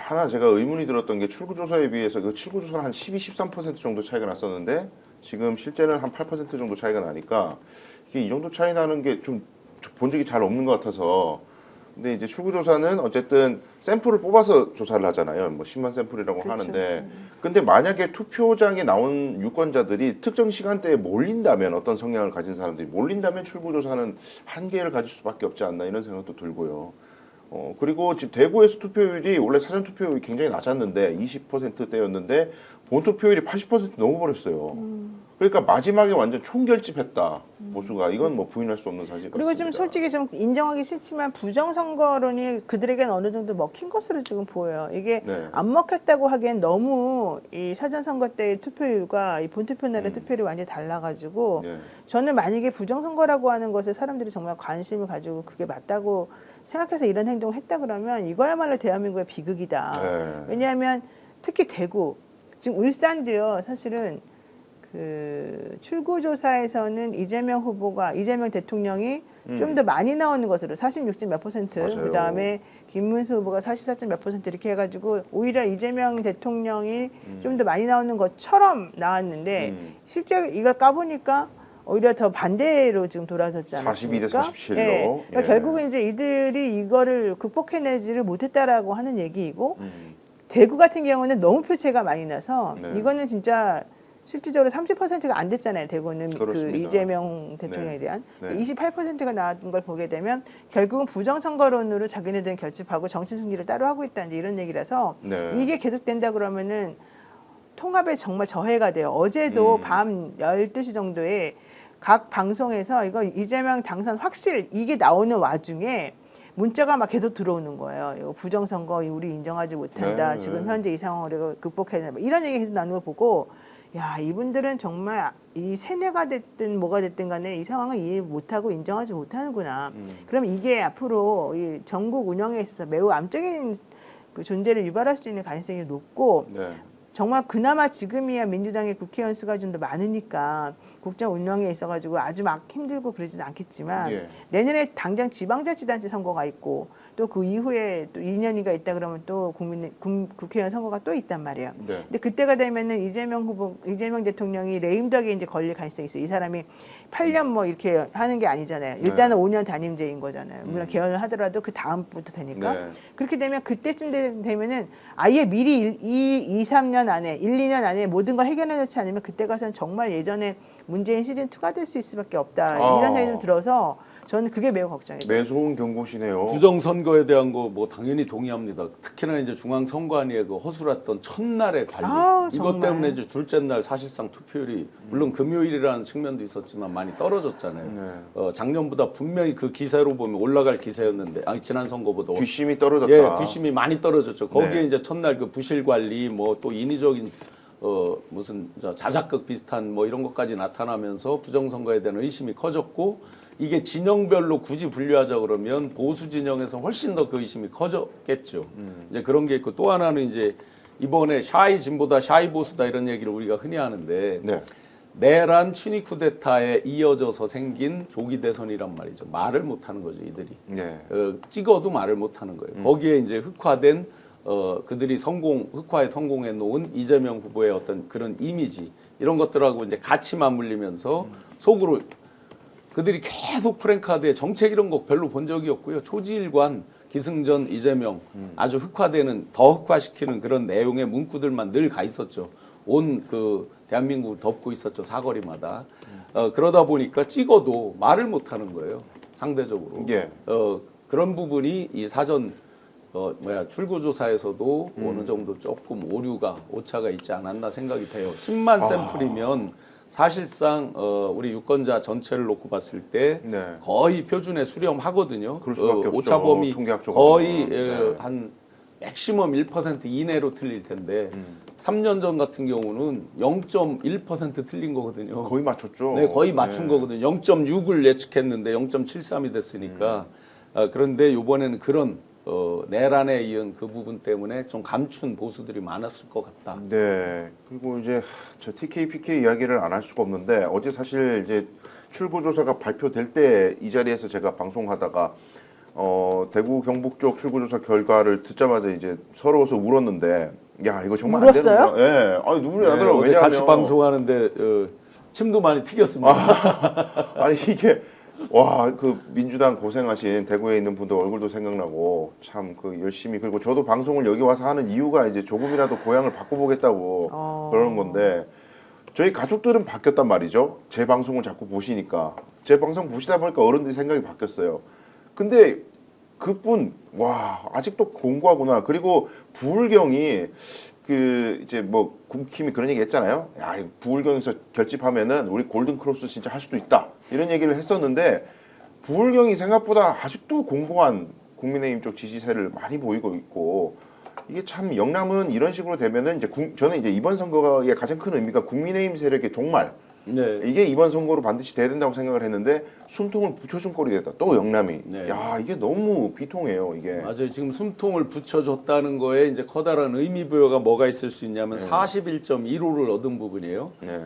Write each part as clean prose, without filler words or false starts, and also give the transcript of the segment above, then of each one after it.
하나 제가 의문이 들었던 게 출구조사에 비해서 그 출구조사는 한 12, 13% 정도 차이가 났었는데 지금 실제는 한 8% 정도 차이가 나니까 이게 이 정도 차이 나는 게 좀 본 적이 잘 없는 것 같아서. 근데 이제 출구조사는 어쨌든 샘플을 뽑아서 조사를 하잖아요. 뭐 10만 샘플이라고 그렇죠. 하는데, 근데 만약에 투표장에 나온 유권자들이 특정 시간대에 몰린다면, 어떤 성향을 가진 사람들이 몰린다면 출구조사는 한계를 가질 수밖에 없지 않나 이런 생각도 들고요. 그리고 지금 대구에서 투표율이 원래 사전 투표율이 굉장히 낮았는데 20%대였는데 본 투표율이 80% 넘어버렸어요. 그러니까 마지막에 완전 총결집했다 보수가. 이건 뭐 부인할 수 없는 사실 그리고 같습니다. 좀 솔직히 좀 인정하기 싫지만 부정선거론이 그들에게는 어느 정도 먹힌 것으로 지금 보여요. 이게 네. 안 먹혔다고 하기엔 너무 이 사전선거 때의 투표율과 이 본투표 날의 투표율이 완전히 달라가지고 네. 저는 만약에 부정선거라고 하는 것에 사람들이 정말 관심을 가지고 그게 맞다고 생각해서 이런 행동을 했다 그러면 이거야말로 대한민국의 비극이다. 네. 왜냐하면 특히 대구, 지금 울산도요. 사실은 그 출구조사에서는 이재명 대통령이 좀 더 많이 나오는 것으로 46점 몇 %, 맞아요. 그다음에 김문수 후보가 44점 몇 % 이렇게 해가지고 오히려 이재명 대통령이 좀 더 많이 나오는 것처럼 나왔는데 실제 이걸 까보니까 오히려 더 반대로 지금 돌아섰지 않습니까? 42대 47로. 예. 그러니까 예. 결국은 이제 이들이 이거를 극복해내지를 못했다라고 하는 얘기이고 대구 같은 경우는 너무 표체가 많이 나서 네. 이거는 진짜 실질적으로 30%가 안 됐잖아요. 대구는 그 그렇습니다. 이재명 대통령에 네. 대한 네. 28%가 나왔던 걸 보게 되면 결국은 부정선거론으로 자기네들은 결집하고 정치 승리를 따로 하고 있다 이제 이런 얘기라서 네. 이게 계속된다 그러면은 통합에 정말 저해가 돼요. 어제도 밤 12시 정도에 각 방송에서 이거 이재명 당선 확실 이게 나오는 와중에 문자가 막 계속 들어오는 거예요. 이거 부정선거 우리 인정하지 못한다. 네. 지금 현재 이 상황을 우리가 극복해야 된다. 이런 얘기 계속 나누는 걸 보고 야 이분들은 정말 이 세뇌가 됐든 뭐가 됐든 간에 이 상황을 이해 못하고 인정하지 못하는구나. 그럼 이게 앞으로 이 전국 운영에 있어서 매우 암적인 그 존재를 유발할 수 있는 가능성이 높고 네. 정말 그나마 지금이야 민주당의 국회의원 수가 좀 더 많으니까 국정 운영에 있어가지고 아주 막 힘들고 그러지는 않겠지만 예. 내년에 당장 지방자치단체 선거가 있고 또 그 이후에 또 2년이가 있다 그러면 또 국회의원 선거가 또 있단 말이에요. 네. 근데 그때가 되면은 이재명 대통령이 레임덕에 이제 걸릴 가능성이 있어요. 이 사람이 8년 뭐 이렇게 하는 게 아니잖아요. 일단은 네. 5년 단임제인 거잖아요. 물론 개헌을 하더라도 그 다음부터 되니까. 네. 그렇게 되면 그때쯤 되면은 아예 미리 2, 3년 안에 1, 2년 안에 모든 걸 해결해 놓지 않으면 그때 가서는 정말 예전에 문재인 시즌2가 될 수 있을 수밖에 없다. 이런 생각이 좀 들어서 저는 그게 매우 걱정이에요. 매서운 경고시네요. 부정선거에 대한 거 뭐 당연히 동의합니다. 특히나 이제 중앙선관위의 그 허술했던 첫날의 관리 아우, 이것 정말. 때문에 이제 둘째 날 사실상 투표율이 물론 금요일이라는 측면도 있었지만 많이 떨어졌잖아요. 네. 작년보다 분명히 그 기세로 보면 올라갈 기세였는데 지난 선거보다 뒷심이 떨어졌다. 예, 뒷심이 많이 떨어졌죠. 거기에 네. 이제 첫날 그 부실 관리 뭐 또 인위적인 무슨 자작극 비슷한 뭐 이런 것까지 나타나면서 부정선거에 대한 의심이 커졌고 이게 진영별로 굳이 분류하자 그러면 보수 진영에서 훨씬 더 그 의심이 커졌겠죠. 이제 그런 게 있고 또 하나는 이제 이번에 샤이 진보다 샤이 보수다 이런 얘기를 우리가 흔히 하는데 네. 내란 친위 쿠데타에 이어져서 생긴 조기 대선이란 말이죠. 말을 못하는 거죠, 이들이. 네. 찍어도 말을 못하는 거예요. 거기에 이제 흑화된 그들이 흑화에 성공해 놓은 이재명 후보의 어떤 그런 이미지 이런 것들하고 이제 같이 맞물리면서 속으로 그들이 계속 프랭카드에 정책 이런 거 별로 본 적이 없고요. 초지일관, 기승전, 이재명 아주 흑화되는 더 흑화시키는 그런 내용의 문구들만 늘 가 있었죠. 온 그 대한민국을 덮고 있었죠. 사거리마다. 그러다 보니까 찍어도 말을 못하는 거예요. 상대적으로. 예. 그런 부분이 이 사전 출구조사에서도 어느 정도 조금 오차가 있지 않았나 생각이 돼요. 10만 샘플이면 사실상 우리 유권자 전체를 놓고 봤을 때 네. 거의 표준에 수렴하거든요. 그럴 수밖에 없죠. 오차범위 통계학적으로. 거의 네. 한 맥시멈 1% 이내로 틀릴 텐데 3년 전 같은 경우는 0.1% 틀린 거거든요. 거의 맞췄죠. 네, 거의 맞춘 거거든요. 0.6을 예측했는데 0.73이 됐으니까. 그런데 이번에는 그런 내란에 이은 그 부분 때문에 좀 감춘 보수들이 많았을 것 같다. 네. 그리고 이제 저 TK, PK 이야기를 안 할 수가 없는데 어제 사실 이제 출구조사가 발표될 때 이 자리에서 제가 방송하다가 대구 경북 쪽 출구조사 결과를 듣자마자 이제 서러워서 울었는데, 야 이거 정말 울었어요? 안 되는 거야. 예, 아니 눈물이 나더라고. 어제 왜냐하면 같이 방송하는데 침도 많이 튀겼습니다. 아니 이게 와 그 민주당 고생하신 대구에 있는 분들 얼굴도 생각나고 참 그 열심히, 그리고 저도 방송을 여기 와서 하는 이유가 이제 조금이라도 고향을 바꿔보겠다고 그러는 건데, 저희 가족들은 바뀌었단 말이죠. 제 방송을 자꾸 보시니까, 제 방송 보시다 보니까 어른들이 생각이 바뀌었어요. 근데 그분 와 아직도 공부하구나. 그리고 부울경이 그 이제 뭐 국힘이 그런 얘기 했잖아요. 야 부울경에서 결집하면은 우리 골든 크로스 진짜 할 수도 있다 이런 얘기를 했었는데, 부울경이 생각보다 아직도 공고한 국민의힘 쪽 지지세를 많이 보이고 있고, 이게 참 영남은 이런 식으로 되면은 이제 저는 이제 이번 선거의 가장 큰 의미가 국민의힘 세력의 종말, 네. 이게 이번 선거로 반드시 돼야 된다고 생각을 했는데 숨통을 붙여준 꼴이 됐다. 또 영남이. 네. 야 이게 너무 비통해요 이게. 맞아요. 지금 숨통을 붙여줬다는 거에 이제 커다란 의미 부여가 뭐가 있을 수 있냐면 41.15를 얻은 부분이에요. 네.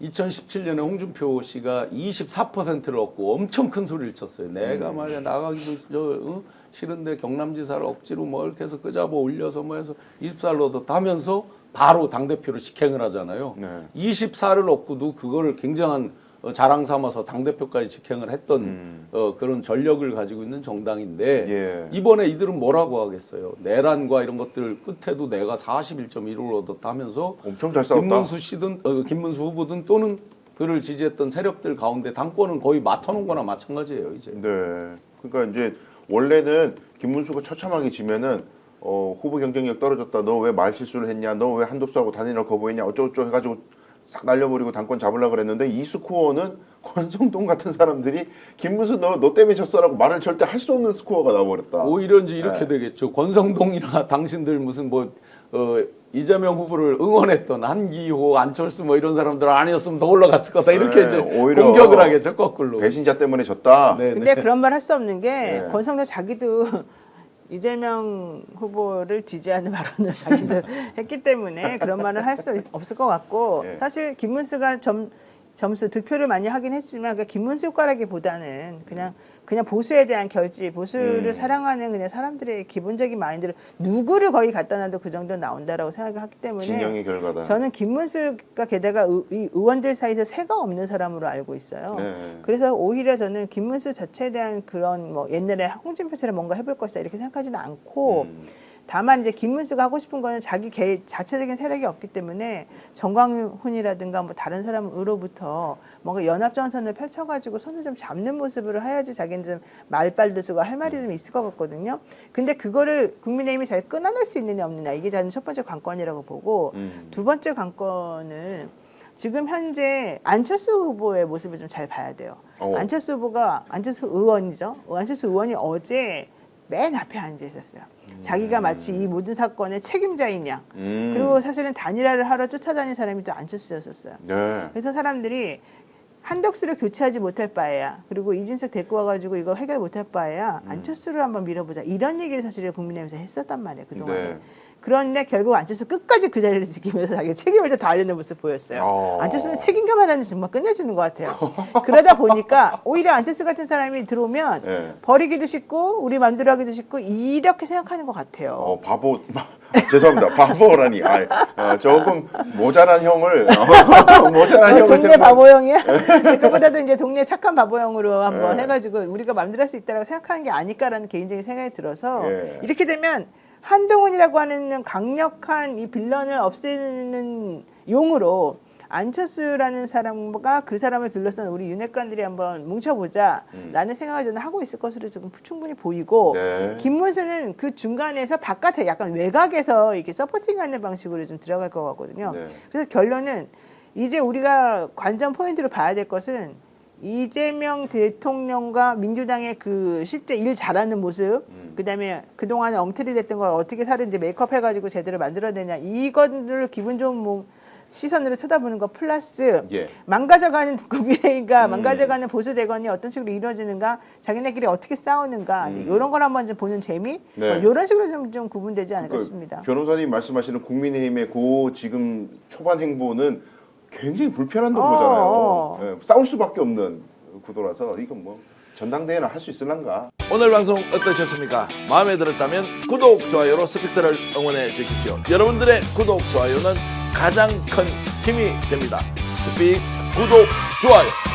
2017년에 홍준표 씨가 24%를 얻고 엄청 큰 소리를 쳤어요. 내가 말이야 나가기도 싫은데 경남지사를 억지로 뭐 이렇게 해서 끄잡아 올려서 뭐 해서 24를 얻었다 하면서 바로 당대표로 직행을 하잖아요. 네. 24를 얻고도 그거를 굉장한 자랑 삼아서 당대표까지 직행을 했던 그런 전력을 가지고 있는 정당인데 예. 이번에 이들은 뭐라고 하겠어요. 내란과 이런 것들 끝에도 내가 41.15를 얻었다 하면서 엄청 잘 싸웠다. 김문수 씨든 김문수 후보든 또는 그를 지지했던 세력들 가운데 당권은 거의 맡아놓은 거나 마찬가지예요 이제. 네. 그러니까 이제 원래는 김문수가 처참하게 지면은 후보 경쟁력 떨어졌다. 너 왜 말 실수를 했냐? 너 왜 한독수하고 단일화 거부했냐? 어쩌고저쩌고 해가지고 싹 날려버리고 당권 잡으려고 그랬는데, 이 스코어는 권성동 같은 사람들이 김문수 너 때문에 졌어라고 말을 절대 할 수 없는 스코어가 나와버렸다. 오히려 이제 이렇게 되겠죠. 권성동이나 당신들 무슨 뭐 이재명 후보를 응원했던 한기호, 안철수 뭐 이런 사람들 아니었으면 더 올라갔을 거다. 이렇게 네, 이제 오히려 공격을 하겠죠, 거꾸로. 배신자 때문에 졌다. 네, 근데 네. 그런 말 할 수 없는 게 네. 권성동 자기도 이재명 후보를 지지하는 발언을 자기도 했기 때문에 그런 말을 할 수 없을 것 같고, 네. 사실 김문수가 점수 득표를 많이 하긴 했지만 그 김문수 효과라기보다는 그냥 보수에 대한 결집, 보수를 사랑하는 그냥 사람들의 기본적인 마인드를 누구를 거의 갖다 놔도 그 정도 나온다라고 생각하기 때문에 진영의 결과다. 저는 김문수가 게다가 이 의원들 사이에서 새가 없는 사람으로 알고 있어요. 네. 그래서 오히려 저는 김문수 자체에 대한 그런 뭐 옛날에 홍준표처럼 뭔가 해볼 것이다 이렇게 생각하지는 않고, 다만 이제 김문수가 하고 싶은 거는 자기 자체적인 세력이 없기 때문에 정광훈이라든가 뭐 다른 사람으로부터 뭔가 연합전선을 펼쳐가지고 손을 좀 잡는 모습으로 해야지 자기는 좀 말빨도 쓰고 할 말이 좀 있을 것 같거든요. 근데 그거를 국민의힘이 잘 끊어낼 수 있느냐 없느냐, 이게 저는 첫 번째 관건이라고 보고, 두 번째 관건은 지금 현재 안철수 후보의 모습을 좀 잘 봐야 돼요. 안철수 후보가, 안철수 의원이죠. 안철수 의원이 어제 맨 앞에 앉아 있었어요. 자기가 마치 이 모든 사건의 책임자인 양. 그리고 사실은 단일화를 하러 쫓아다닌 사람이 또 안철수였었어요. 네. 그래서 사람들이 한덕수를 교체하지 못할 바에야, 그리고 이준석 데리고 와가지고 이거 해결 못할 바에야 안철수를 한번 밀어보자, 이런 얘기를 사실 국민의힘에서 했었단 말이에요, 그동안에. 네. 그런데 결국 안철수 끝까지 그 자리를 지키면서 자기 책임을 다 알리는 모습 보였어요. 안철수는 책임감을 하는 정말 끝내주는 것 같아요. 그러다 보니까 오히려 안철수 같은 사람이 들어오면 네. 버리기도 쉽고 우리 마음대로 하기도 쉽고 이렇게 생각하는 것 같아요. 바보. 죄송합니다. 바보라니. 조금 모자란 형을 모자란 형을 동네 바보형이야? 그보다도 이제 동네 착한 바보형으로 한번 해가지고 우리가 마음대로 할 수 있다고 생각하는 게 아닐까라는 개인적인 생각이 들어서, 이렇게 되면 한동훈이라고 하는 강력한 이 빌런을 없애는 용으로 안철수라는 사람과 그 사람을 둘러싼 우리 윤핵관들이 한번 뭉쳐보자라는 생각을 저는 하고 있을 것으로 조금 충분히 보이고, 네. 김문수는 그 중간에서 바깥에 약간 외곽에서 이렇게 서포팅하는 방식으로 좀 들어갈 것 같거든요. 네. 그래서 결론은 이제 우리가 관전 포인트로 봐야 될 것은 이재명 대통령과 민주당의 그 실제 일 잘하는 모습, 그다음에 그동안 엉터리 됐던 걸 어떻게 살을 이제 메이크업 해가지고 제대로 만들어내냐, 이것을 기분 좋은 시선으로 쳐다보는 것 플러스 망가져가는 국민의힘과 망가져가는 보수 대권이 어떤 식으로 이루어지는가, 자기네끼리 어떻게 싸우는가, 이런 걸 한번 좀 보는 재미, 이런 식으로 좀 구분되지 않을까 싶습니다. 변호사님 말씀하시는 국민의힘의 지금 초반 행보는 굉장히 불편한 거잖아요. 싸울 수밖에 없는 구도라서 이건 뭐 전당대회는 할 수 있을란가? 오늘 방송 어떠셨습니까? 마음에 들었다면 구독, 좋아요로 스픽스를 응원해 주십시오. 여러분들의 구독, 좋아요는 가장 큰 힘이 됩니다. 스픽스 구독, 좋아요.